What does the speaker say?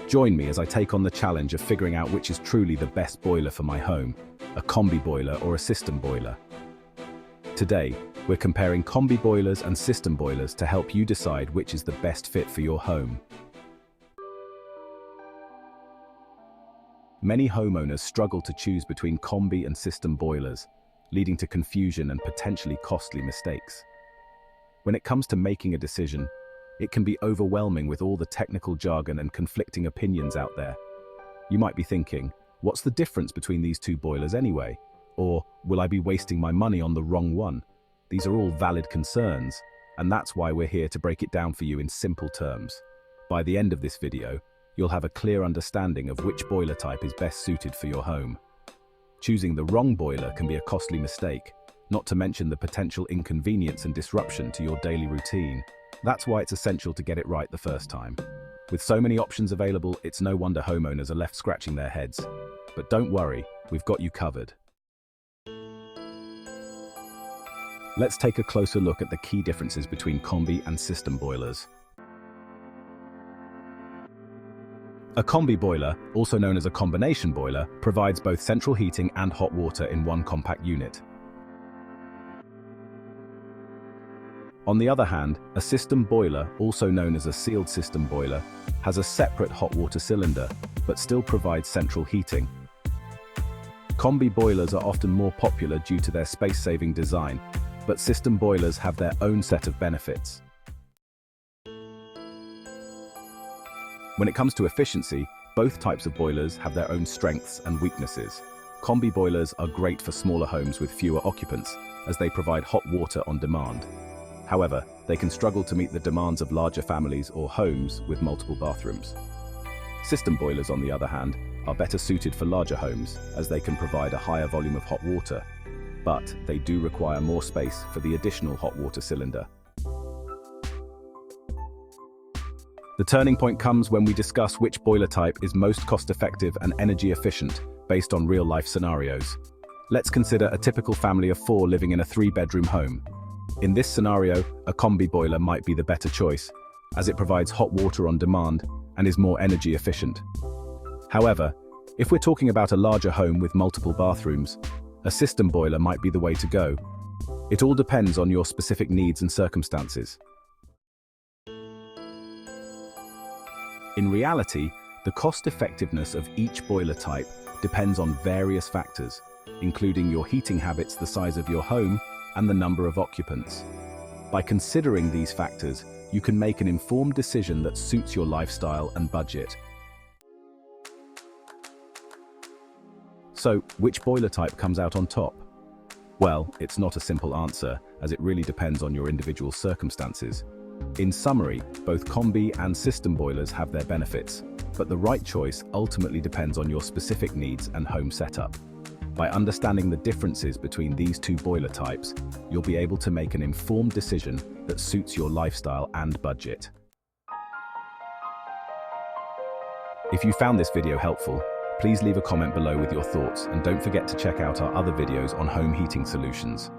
Join me as I take on the challenge of figuring out which is truly the best boiler for my home, a combi boiler or a system boiler. Today, we're comparing combi boilers and system boilers to help you decide which is the best fit for your home. Many homeowners struggle to choose between combi and system boilers, leading to confusion and potentially costly mistakes. When it comes to making a decision, it can be overwhelming with all the technical jargon and conflicting opinions out there. You might be thinking, what's the difference between these two boilers anyway? Or, will I be wasting my money on the wrong one? These are all valid concerns, and that's why we're here to break it down for you in simple terms. By the end of this video, you'll have a clear understanding of which boiler type is best suited for your home. Choosing the wrong boiler can be a costly mistake, not to mention the potential inconvenience and disruption to your daily routine. That's why it's essential to get it right the first time. With so many options available, it's no wonder homeowners are left scratching their heads. But don't worry, we've got you covered. Let's take a closer look at the key differences between combi and system boilers. A combi boiler, also known as a combination boiler, provides both central heating and hot water in one compact unit. On the other hand, a system boiler, also known as a sealed system boiler, has a separate hot water cylinder, but still provides central heating. Combi boilers are often more popular due to their space-saving design, but system boilers have their own set of benefits. When it comes to efficiency, both types of boilers have their own strengths and weaknesses. Combi boilers are great for smaller homes with fewer occupants, as they provide hot water on demand. However, they can struggle to meet the demands of larger families or homes with multiple bathrooms. System boilers, on the other hand, are better suited for larger homes, as they can provide a higher volume of hot water, but they do require more space for the additional hot water cylinder. The turning point comes when we discuss which boiler type is most cost-effective and energy efficient based on real-life scenarios. Let's consider a typical family of 4 living in a 3-bedroom home. In this scenario, a combi boiler might be the better choice, as it provides hot water on demand and is more energy efficient. However, if we're talking about a larger home with multiple bathrooms, a system boiler might be the way to go. It all depends on your specific needs and circumstances. In reality, the cost-effectiveness of each boiler type depends on various factors, including your heating habits, the size of your home, and the number of occupants. By considering these factors, you can make an informed decision that suits your lifestyle and budget. So, which boiler type comes out on top? Well, it's not a simple answer, as it really depends on your individual circumstances. In summary, both combi and system boilers have their benefits, but the right choice ultimately depends on your specific needs and home setup. By understanding the differences between these two boiler types, you'll be able to make an informed decision that suits your lifestyle and budget. If you found this video helpful, please leave a comment below with your thoughts, and don't forget to check out our other videos on home heating solutions.